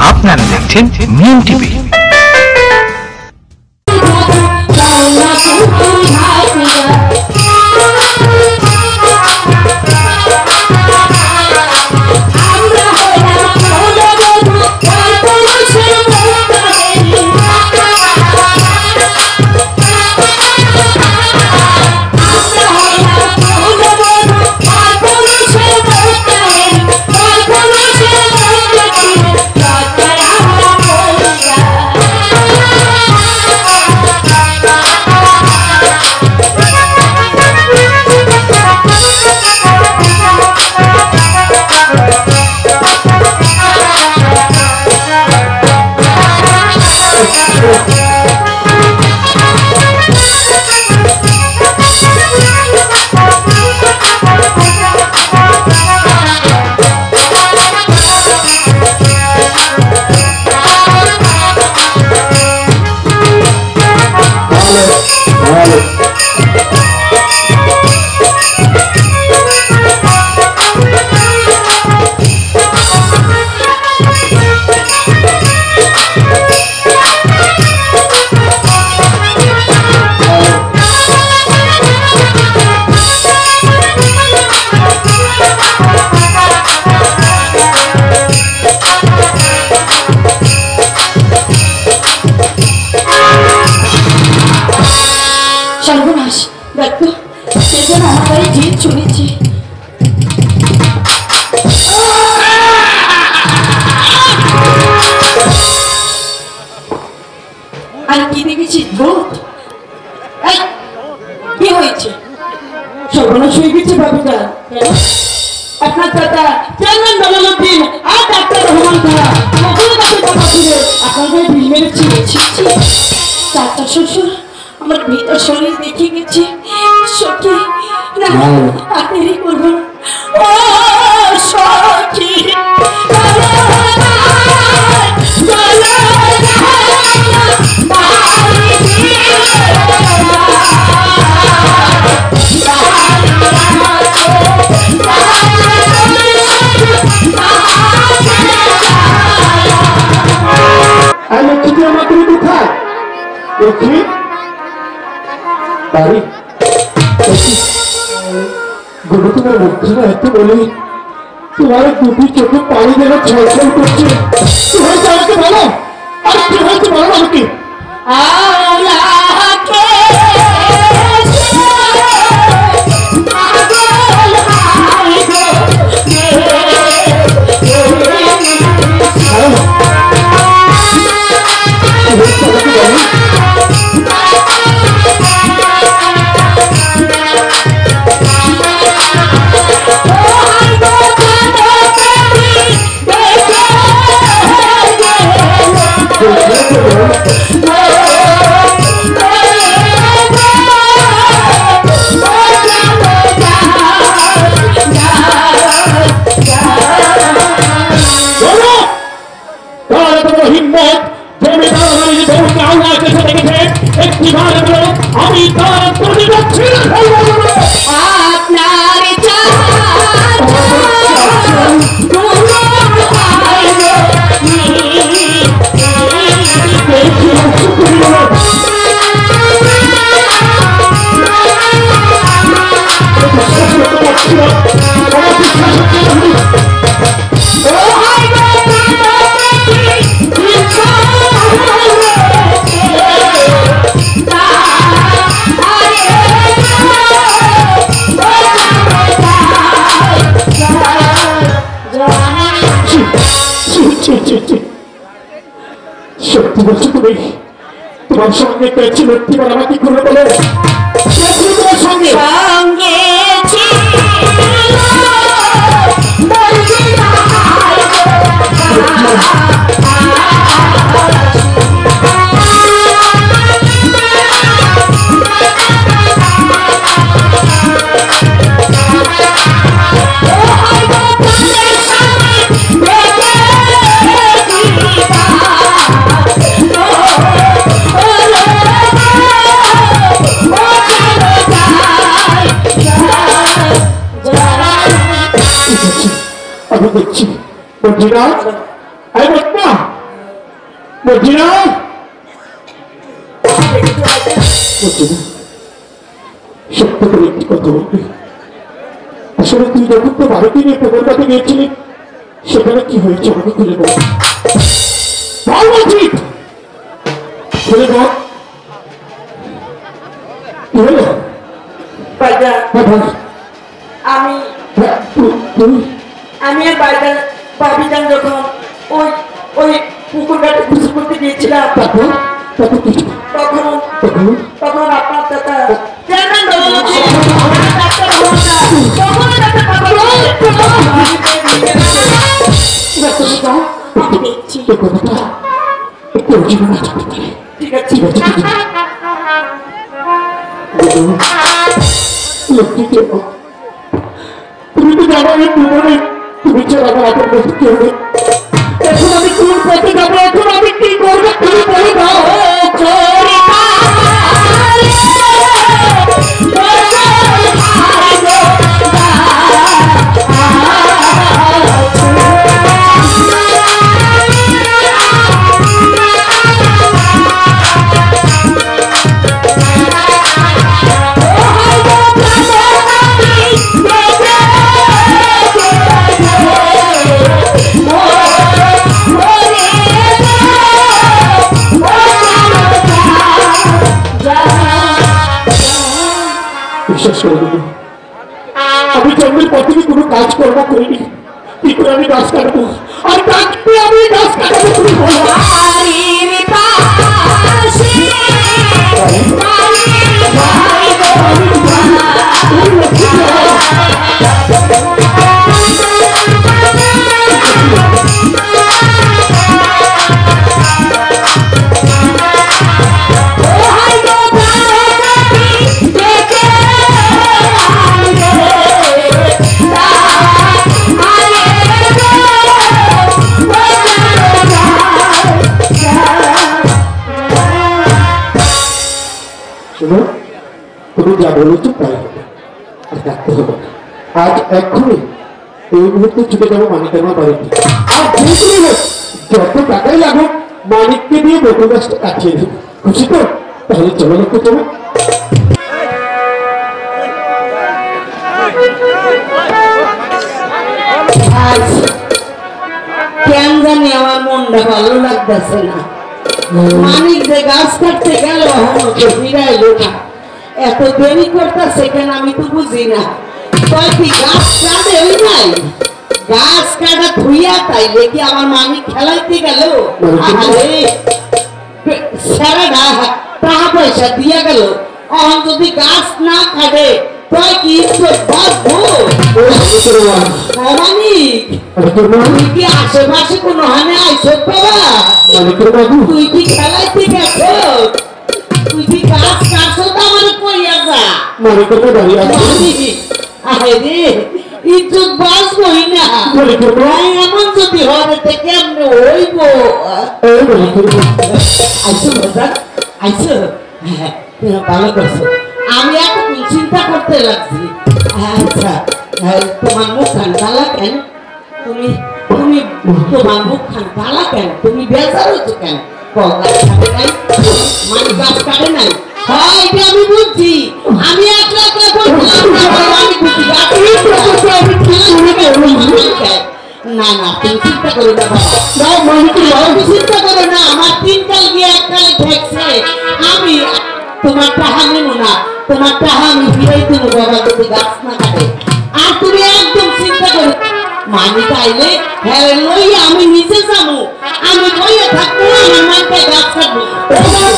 আপনারা দেখছেন মিম টিভি। সর্বনাশ, দেখো সেজন আমার বাড়ি জিত চলেছে। আর কি দেখেছি ভূত? কি হয়েছে? সর্বনাশ হয়ে গেছে বাবুদা। আপনার দাদা চেয়ারম্যান জলালুদ্দিন আর ডাক্তার রহমান খান নতুন কাছে কথা ছিল আপনার গায়ে বিল মেরেছি। ডাক্তার শ্বশুর আমার ভিতর শরীর দেখে গেছে। সখী না আর দেরি করবো না। ও সখী বাড়ি গুরু তোমার মুখে এত বলি তোমার দুটি চোখে পানি দেওয়া ছলছল করছে। কি হয়েছে আমাকে বলো, আর কি হয়েছে বলো আমাকে। সত্যি বলছো তুমি? তোমার সঙ্গে পেয়েছি লক্ষ্মী আমাকে খুলে বলে তোমার সঙ্গে দেখছি বলছি না বলছি না সত্য করে একটি কথা বলবে আসলে তুই যখন তো বাড়িতে নিয়ে তোর কাছে গিয়েছিলি সেখানে কি হয়েছে আমাকে খুলে বল বলছি খুলে বল কি হলো আমি তুই আমি আর বাবিজান যখন ওই ওই পুকুরটাতে গোসল করতে গিয়েছিলাম তারপর তারপর কি তখন তখন তখন আপনার দাদা চেয়ারম্যান বলল যে ডাক্তার হওয়া তখন আমি দেখছি এই কথাটা একটু জীবনে থাকতে পারে ঠিক আছে লক্ষ্মীকে তুমি তো জানো এই জীবনে তুমি ছাড়া আমার আপন বলতে কি হবে এখন আমি তোমার পথে যাবো এখন আমি কি করবো তুমি বলে দাও বিশ্বাস করে দেবো আমি জন্মের পর থেকে কোনো কাজ কর্ম করিনি কি করে আমি গাছ কাটবো আর কাটতে আমি গাছ কাটাবো তুমি বলো তুমি যা বলেছো তাই হবে আর ডাকতে হবে না আজ এক্ষুনি এই মুহূর্তে ছুটে যাবো মানিকের মা বাড়িতে আর যেগুলি হোক যত টাকাই লাগুক মানিককে দিয়ে বকুল গাছটা কাটিয়ে দেবো খুশি তো তাহলে চলো লক্ষ্য চলো আজ কেন জানি আমার মনটা ভালো লাগতেছে না মানিক যে গাছ কাটতে গেল এখনো তো ফিরাইলো না এত দেরি করতেছে কেন আমি তো বুঝি না কয়েকটি গাছ কাটে ওই নাই গাছ কাটা ধুইয়া তাইলে কি আমার মানিক খেলাইতে গেল সারাটা টাকা পয়সা দিয়া গেল এখন যদি গাছ না কাটে তুই কি বাঁচবো মানিক তুই কি আশেপাশে কোনো হানে আইস বাবা তুই কি খেলাইতে গেছ তুই কি গাছ কাটছো তো আমার কইয়া যা আরে রে ইজ্জত বাঁচবই না এমন যদি হবে তো কেমনে হইব আইসো মজা আইসো ভালো করছো আমি এতক্ষণ চিন্তা করতে লাগছি আচ্ছা তোমার মুখখান গালা কেন তুমি তুমি তোমার মুখখান গালা কেন তুমি বেজার হচ্ছো কেন গাছ কাটে নাই মানে গাছ কাটে নাই হয়তো আমি বুঝছি আমি একলা একলা বলছিলাম আমি বুঝছি না না তুমি চিন্তা করো না বাবা চিন্তা করো না আমার তিনকাল গিয়ে এককালে ঠেকছে আমি তোমার টাহা নেব না তোমার টাহা আমি ফিরাই দেবো বাবা যদি গাছ না কাটে আর তুমি একদম চিন্তা করো মানিক আইলে হ্যাঁ লইয়া আমি নিচে যাবো আমি লইয়া থাকবো আমার মানটা গাছ কাটবো তোমার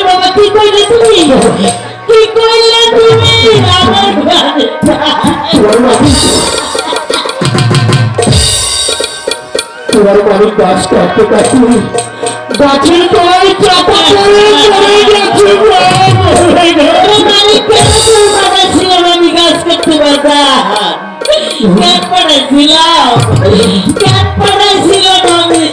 বাবা কি কইলে তুমি আমার তোমার বাড়ি গাছ কাটতে কাটতে গাছের তলায় চাপা পড়ে গেছে। আমি গাছ করতে পারতাম ক্যাট পড়াইছিলাম আমি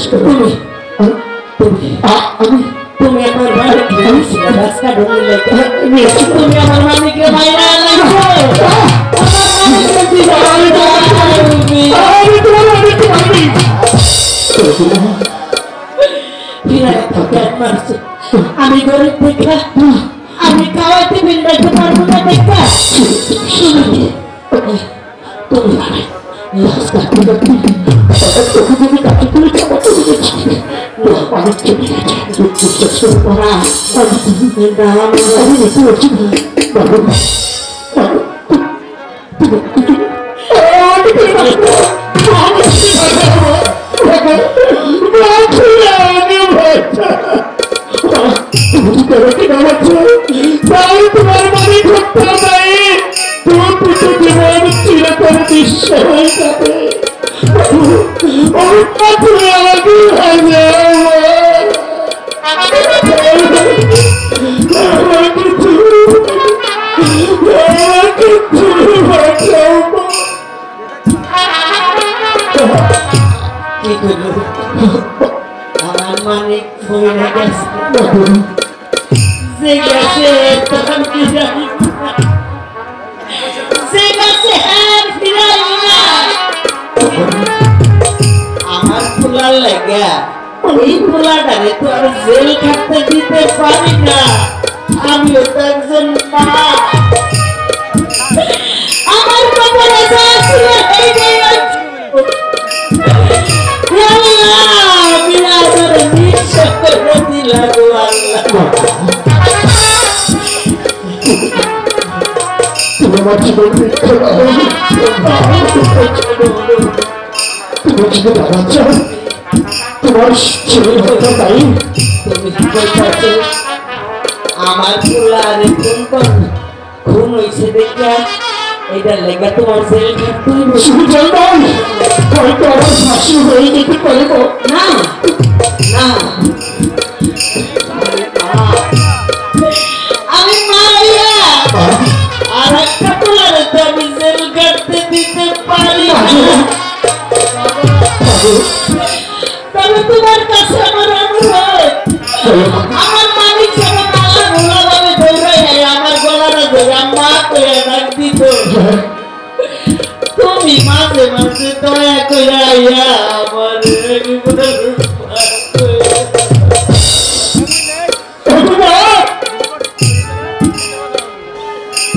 বিশ্বাস করো তুমি তুমি আমি তুমি আমার বাড়িতে রাস্তা ঢুকে লেগে তুমি আমার মালিককে মাইরা লাগছো আমি গরিব দেখা আমি খাওয়াইতে বিল রাখতে পারবো না দেখা তুমি তোমার মানে করতে নাই জীবন চিরতর দৃশ্য হয়ে যাবে আমার মানিক হয়ে গেছে যে গেছে তখন কি জানি আমার ফুলার লাগা এই ফুলাটারে তো আর জেল খাটতে দিতে পারি না আমিও তো একজন মা আমার কপালে যা ছিল তোমার জীবন তোমার জীবন দাঁড়া চাও তোমার ছেলে হত্যা তাই আমার ফুলারে খুন হয়েছে দেখা এটা লেগা তোমার জেল খাটতে শুধু জানতাম হয়তো আমার ফাঁসি হয়ে যেতে পারবো না না আমি মারিয়া আর একটা পোলারে তো আমি জেল কাটতে দিতে পারি না তবে তোমার কাছে আমার অনুরোধ আমার মালিক সবাই মালা গোলাভাবে ধরে আমার গলাটা ধরে মা করে ডাক দিত তুমি মাঝে মাঝে দয়া করে আইয়া আমার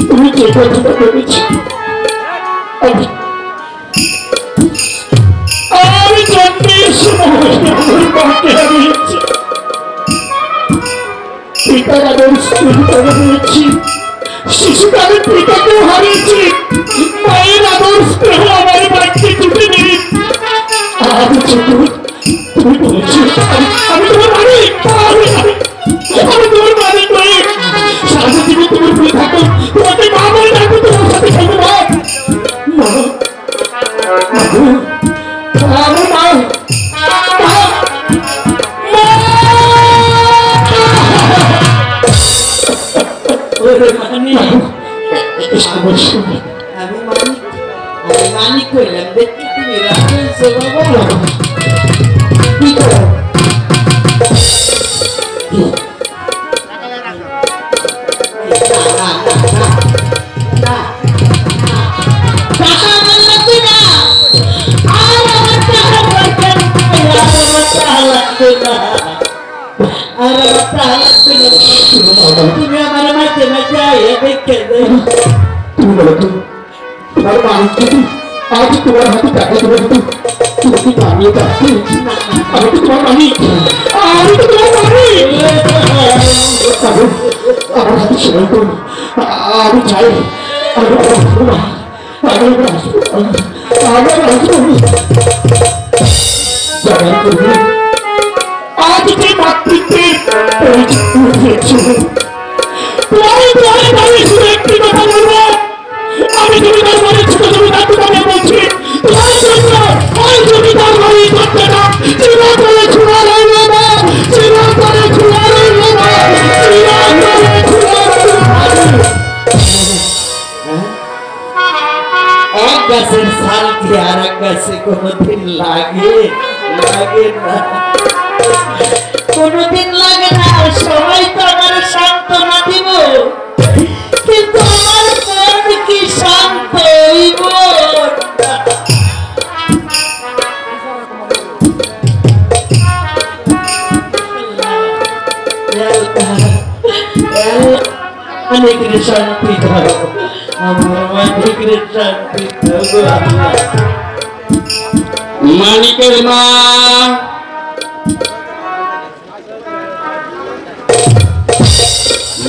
তুমি যে কথাটা বলেছি আমি জন্মের সময় আমার মাকে হারিয়েছি পিতার আদর স্ত্রীকে হারিয়েছি শিশুকালে পিতাকেও হারিয়েছি মায়ের আদর স্নেহ আমার বাড়িতে টুটে নেই আমি তুমি বলেছি আমি তোমার মালিক আমি তোমার মালিক নই সারা জীবন তুমি ভুলে থাকো তোমাকে মা বলে ডাকো তোমার সাথে খেলবো মা আমার মা আমি মানিক কইলাম দেখি তুমি রাখছো বাবা কি করো তুমি আমার মাঝে মাঝে আইয়া দেখে তুমি বলো তো তোমার মালিক যদি আজ তোমার হাতে টাকা তুলে দিত তুমি কি দাঁড়িয়ে থাকতে আমি তো তোমার মালিক আমি তো তোমার মালিক আমার হাতে সেলাই করুন আমি চাই আমি আসবো না আমি আসবো আজ যে মাতৃত্বের একটি কথা বলবো আমি জমিদার বাড়ি ছোট জমিদার তোমাকে বলছি তোমার জন্য ওই জমিদার বাড়ি করতে না চিরতরে ছোড়া রইল না চিরতরে ছোড়া রইল না চিরতরে ছোড়া রইল এক গাছের ছাল দিয়ে আর এক গাছে কোনোদিন লাগে লাগে না, কোনদিন লাগে না। সবাই তো আমার সান্ত্বনা দিব, কিন্তু আমার মন কি শান্ত হইব? অনেক শান্তি দাও, আমার অনেক শান্তি দাও। মানিকের মা,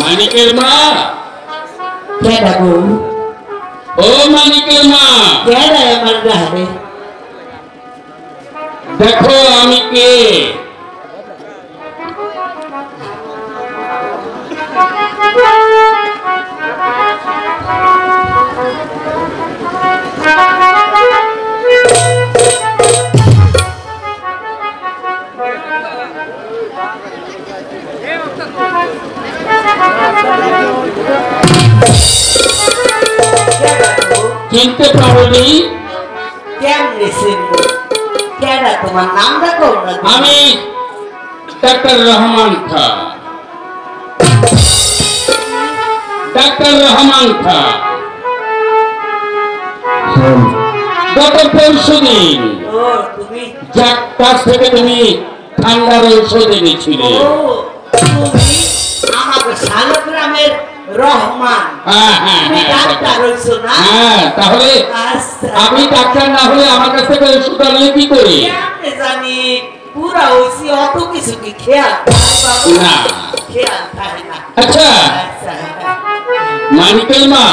মানিকের মা, কে ডাকো? ও মানিকের মা, কে ডায় আমার গায়ে? দেখো আমি কে। চিনতে পারোনি? কেমনে চিনবো? কেডা তোমার নামটা কও না। আমি ডাক্তার রহমান খান। ডাক্তার রহমান খান গত পরশুদিন ও তুমি, যার কাছ থেকে তুমি ঠান্ডার ঔষধ এনেছিলে। ও তুমি আমাকে শালগ্রামের রহমান, হ্যাঁ হ্যাঁ তুমি ডাক্তার হইছো না? হ্যাঁ, তাহলে আচ্ছা, আমি ডাক্তার না হলে আমার কাছ থেকে ওষুধ আনলে কি করি? কেমনে জানি পুরা হইছি, অত কিছু কি খেয়াল থাকে বাবা? না। খেয়াল থাকে না। আচ্ছা আচ্ছা, মানিকের মা,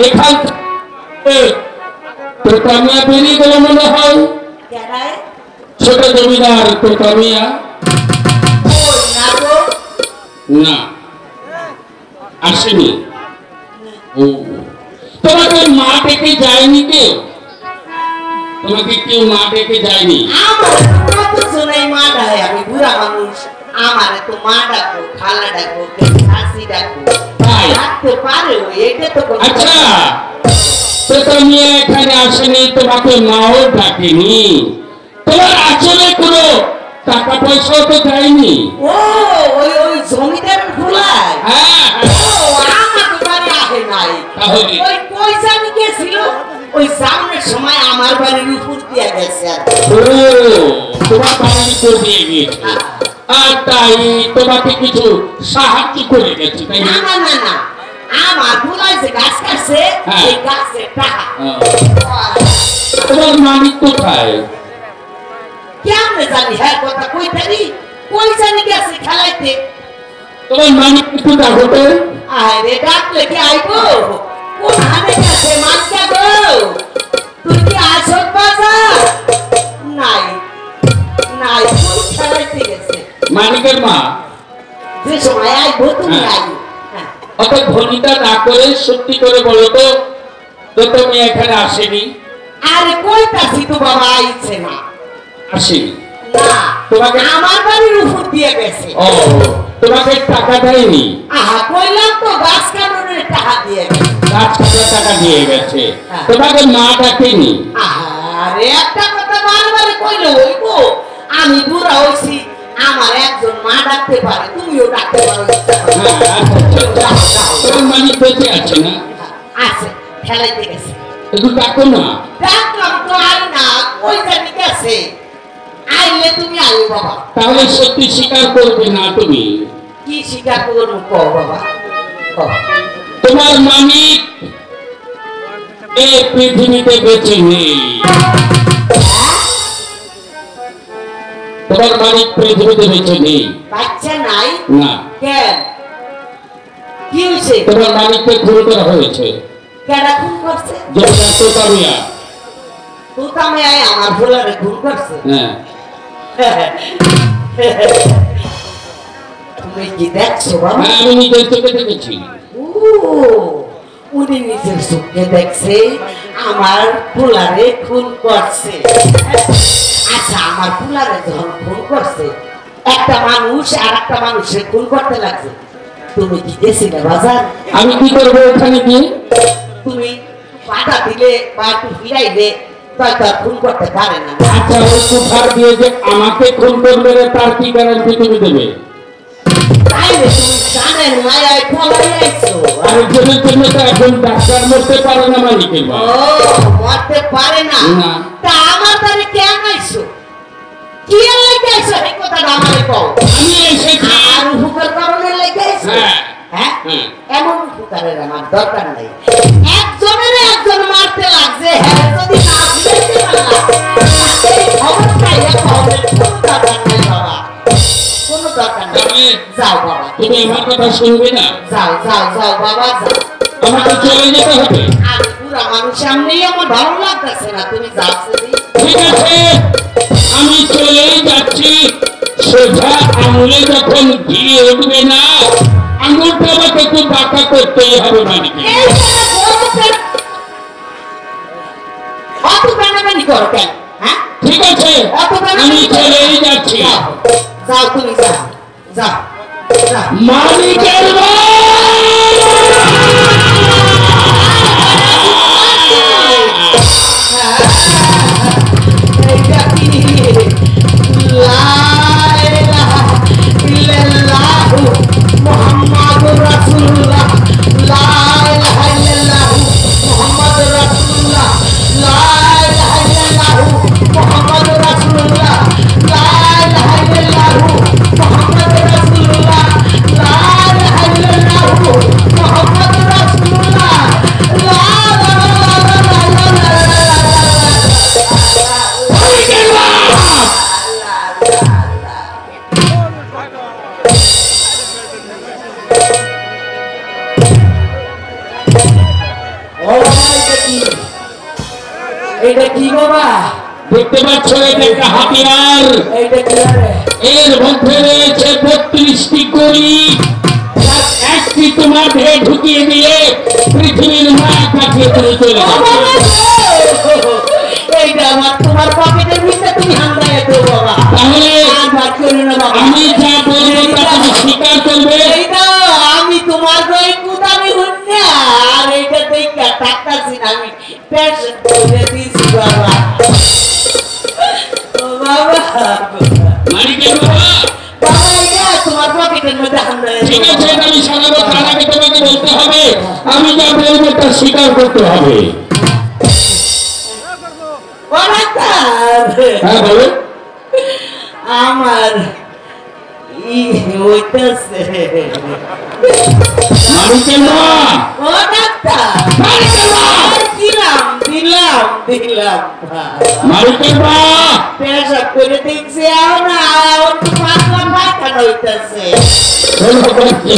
এখান থেকে তোতামিয়া বেরিয়ে গেল মনে হয়। কেডায়? ছোট জমিদার তোতামিয়া। ওই না গো, না, আসেনি। ও, তোমাকে মা ডেকে যায়নি কেউ? তোমাকে কেউ মা ডেকে যায়নি? আমার কত শোনাই মা ডাকে, আমি বুড়া মানুষ, আমার তো মা ডাকো, খালা ডাকো, শাশি ডাকো, তাই? ডাকতে পারে ও, এটা তো কোনো আচ্ছা, কথা না। তোতামিয়া এখানে আসেনি, তোমাকে মাও ডাকেনি, তোমার আসলে কোনো টাকা পয়সাও তো দেয়নি। ও ওই ওই জমিদার ফুলাই, হ্যাঁ ও আমার বাড়ি আসে নাই। তাহলে? ওই পয়সা নিয়ে ছিল, ওই সামনের সময় আমার বাড়ির উপর দিয়ে গেছে আর কি। ও, তোমার বাড়ির উপর দিয়ে গিয়েছে, আর তাই তোমাকে কিছু সাহায্য করে গেছে, তাই না না? না না না, আমার ফুলাই যে গাছ কাটছে, হ্যাঁ। এই গাছের টাকা। তোমার মালিক কোথায়? কেমনে জানি হ্যাঁ কথা কইতারি, পয়সা নিয়ে গেছে খেলাইতে। তোমার মালিক একটু ডাকো তো। আরে ডাকলে কি আইবো? কোন হাতে গেছে মানকা গো? তুই কি আসত বাজার? নাই নাই, কোন খেলাইতে গেছে? মালিকের মা, যে সময় আইবো তুমি হ্যাঁ। আইবো। হ্যাঁ। অত ভনিতা না করে সত্যি করে বলো তো, তো তুমি এখানে আসেনি? আরে কইতাছি তো বাবা আইছে না। আসেনি? না, তোমাকে- আমার বাড়ির উপর দিয়ে গেছে। ও, তোমাকে টাকা দেয়নি? আহা কইলাম তো গাছ কাটনের টাকা দিয়ে গেছে। গাছ কাটার টাকা দিয়ে গেছে, হ্যাঁ। তোমাকে মা ডাকেনি? আরে একটা কথা বারবার কইলে হইবো? আমি বুড়া হইছি, আমার একজন মা ডাকতে পারে, তুমিও ডাকতে পারো। হ্যাঁ, আচ্ছা, আচ্ছা, আচ্ছা। তোমার মালিক বেঁচে আছে না? আছে, খেলাইতে গেছে। একটু ডাকো না। ডাকলাম তো আই না, কই জানি গেছে। আইলে তুমি আইও বাবা। তাহলে সত্যি স্বীকার করবে না তুমি? কি স্বীকার করবো কও বাবা, কও। তোমার মালিক এই পৃথিবীতে বেঁচে নেই। তোমার মালিক পৃথিবীতে বেঁচে নেই। বাচ্চা নাই? না, কেন? কি হয়েছে? তোমার মালিককে খুন করা হয়েছে। কেডা খুন করছে? জমিদার তোতামিয়া। তুতামে আয় আমার ফুলারে খুন করছে। হ্যাঁ, তুমি কি দেখছো বাবা? হ্যাঁ, আমি নিজের চোখে দেখেছি। ও, উনি নিজের চোখে দেখছে আমার ফুলারে খুন করছে। আচ্ছা, আমার ফুলারে যখন খুন করছে, একটা মানুষ আর একটা মানুষের খুন করতে লাগছে, তুমি কি গেছিলে বাজার? আমি কি করবো ওখানে গিয়ে? তুমি পাটা দিলে বা একটু ফিরাইলে তাই তার খুন করতে পারে না। আচ্ছা ওই কুঠার দিয়ে যে আমাকে খুন করবে রে, তার কি গ্যারান্টি তুমি দেবে? তাই রে, তুমি জানেন মায়ায় ফলাই আইছো। আরেকজনের জন্য তো এখন ডাক্তার মরতে পারে না মালিকের ও বাবা। মরতে পারে না? না। তা আমার তারে কেন আইছো? কি লাগে আইছো এই কথাটা আমারে কও। আমি এসেছি আর উপকার কারণে লাগে আইছো? হ্যাঁ। হ্যাঁ? হ্যাঁ। এমন উপকারের আমার দরকার নাই। একজনের একজন মারতে লাগছে, হ্যাঁ যদি না বুঝতে পারলা এই খবরটা একটা হবে, কোনো দরকার নাই বাবা, কোনো দরকার নাই। তাহলে যাও বাবা, তুমি আমার কথা শুনবে না? যাও যাও যাও বাবা যাও। আমাকে চলে যেতে হবে। আর পুরা মানুষ সামনেই আমার ভালো লাগতেছে না, তুমি যাচ্ছে ঠিক আছে, আমি চলেই যাচ্ছি। সোজা আঙুলে যখন ঘি উঠবে না, আঙুলটা আমাকে একটু বাঁকা করতেই হবে মালিকে। অত টানাটানি করো কেন? হ্যাঁ ঠিক আছে, অত আমি টানাটানি চলেই যাচ্ছি। যাও যাও তুমি যাও যাও যাও। মালিকের এইটা কি? লা ইলাহা ইল্লাল্লাহু মুহাম্মাদুর রাসূলুল্লাহ, লা ইলাহা ইল্লাল্লাহু মুহাম্মাদুর রাসূলুল্লাহ, লা ইলাহা ইল্লাল্লাহু মুহাম্মাদুর রাসূলুল্লাহ, লা ইলাহা ইল্লাল্লাহু মুহাম্মাদুর রাসূলুল্লাহ, লা ইলাহা ইল্লাল্লাহু মুহাম্মাদুর রাসূলুল্লাহ, লা এটা কি বাবা? দেখতে পাচ্ছ এটা একটা হাতিয়ার। এইটা কি রে? এর মধ্যে রয়েছে 32টি গলি। একটি তোমার দেহে ঢুকিয়ে দিয়ে পৃথিবীর মায়া কাটিয়ে তুমি চলে যাবে। এইটা আমার তোমার পকেটের ভিতরে তুমি হামলায় দাও বাবা। তাহলে আর বাদ করো না বাবা। আমি যা বলবো তা তুমি স্বীকার করবে। এইটা আমি তোমার ওই কুদানি হইনি, আর এইটা দেখা টাকাছি আমি পেশেন্ট করে দিয়েছি বাবা। ও বাবা মালিকের বাবা, বাবা এইটা তোমার পকেটের মধ্যে হামলায় ঠিক আছে, এটা আমি সারাবো। তার আগে তোমাকে বলতে হবে, আমি যা বলবো তা স্বীকার করতে হবে। হ্যাঁ বলো। আমার হইতেছে মালিকের বাবা, ও ডাক্তার মালিকের বাবা, দিলাম দিলাম দিলাম মালিকের বাবা, পেশাব করে দেখছি আমার পাতলা পায়খানা হইতেছে। বলো বলছি।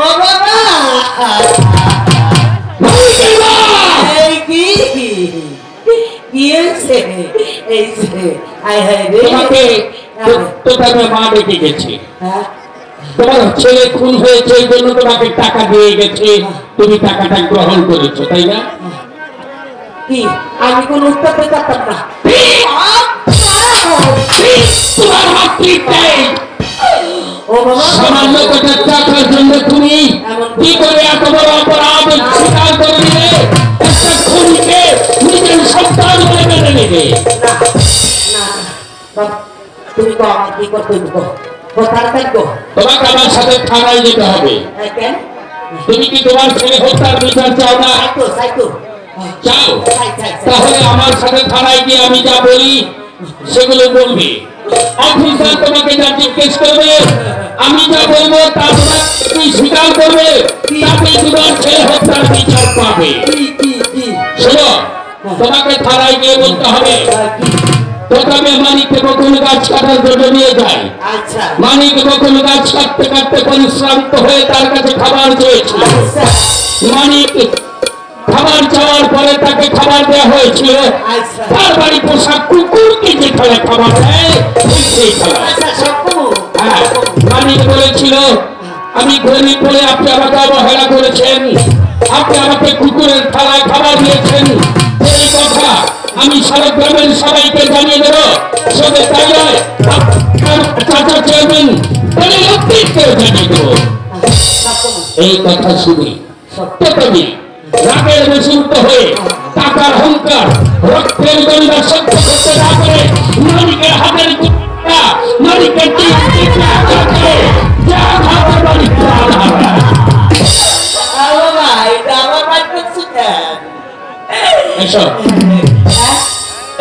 ও বাবা মালিকের বাবা, এই কি কি হয়েছে? এই যে আয় হায় রে তোমাকে তোকে মা ডেকে গেছে। হ্যাঁ তোমার ছেলে খুন হয়েছে, এই জন্য তোমাকে টাকা দিয়ে গেছে, তুমি টাকাটা গ্রহণ করেছো, তাই না? কি আমি কোন উত্তর দিতে পারতাম না। তোমার হাত ঠিক নেই। ও বাবা সামান্য কটা টাকার জন্য তুমি কি করে এত বড় অপরাধ স্বীকার করে নিলে? একটা খুনিকে নিজের সন্তান বলে মেনে নেবে? না না বাবা তুমি কো আমার কি করতে দিব? তাড়াতাড়ি কো। তোমাকে আমার সাথে থানায় যেতে হবে। কেন? তুমি কি তোমার ছেলে হত্যার বিচার চাও না? সাইতো চাও? তাহলে আমার সাথে থানায় গিয়ে আমি যা বলি সেগুলো বলবে। অফিসার তোমাকে যা জিজ্ঞেস করবে, আমি যা বলবো তা তুমি স্বীকার করবে, তাতে তোমার ছেলে হত্যার বিচার পাবে। শোনো, তোমাকে থানায় গিয়ে বলতে হবে প্রথমে মানিককে বকুল গাছ কাটার জন্য নিয়ে যায়। আচ্ছা মানিক বকুল গাছ কাটতে কাটতে পরিশ্রান্ত হয়ে তার কাছে খাবার চেয়েছিল। মানিক খাবার চাওয়ার পরে তাকে খাবার দেওয়া হয়েছিল। আচ্ছা তার বাড়ি পোষা কুকুরকে যে খেলা খাবার দেয় সেই খেলা। আচ্ছা সপ্পু হ্যাঁ, মানিক বলেছিল আমি গরিব বলে আপনি আমাকে অবহেলা করেছেন, আপনি আমাকে কুকুরের থালায় খাবার দিয়েছেন, এই কথা আমি সারা গ্রামের সবাইকে জানিয়ে দেবো। শুধু তাই নয়, আপনার চাচা চেয়ারম্যান বলে লোককেও জানিয়ে দেবো। এই কথা শুনি সত্য তুমি রাগের বশীভূত হয়ে টাকার অহংকার রক্তের গন্ধা সহ্য করতে না পারে মালিকের হাতের কুত্তা মালিকের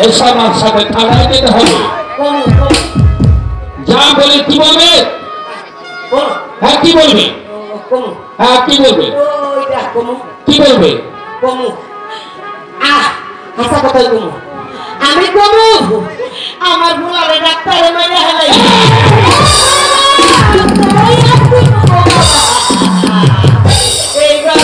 এসব আমার সাথে থানায় যেতে হবে যা বলে কি বলবে হ্যাঁ কি বলবে হ্যাঁ কি বলবে কি বলবে আমি কমু আমার বুলারে ডাক্তারে মাইরা হেলাই এইবার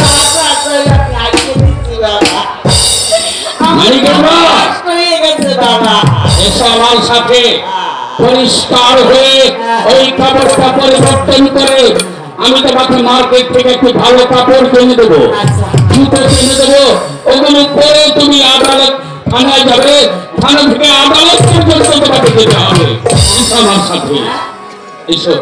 আমার সাথে পরিষ্কার হয়ে ওই কাপড়টা পরিবর্তন করে আমি তোমাকে মার্কেট থেকে একটু ভালো কাপড় কিনে দেবো জুতো কিনে দেবো ওগুলো পরে তুমি আদালত থানায় যাবে থানা থেকে আদালত পর্যন্ত তোমাকে যেতে হবে আমার সাথে এসো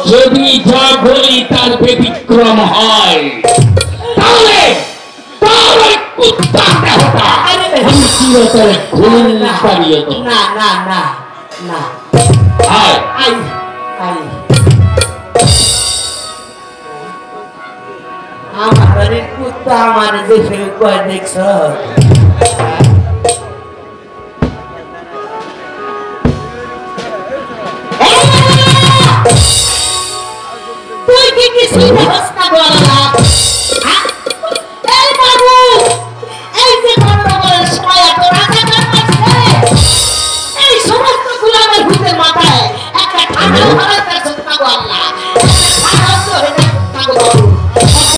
যদি যা বলি তার ব্যতিক্রম হয় তাহলে কুত্তাটা হতা আমি চিরতরে ঘুম পারিয়ে দেব না না না না আয় আই আই আমার কুত্তা আমার যে ফেল করে দেখছ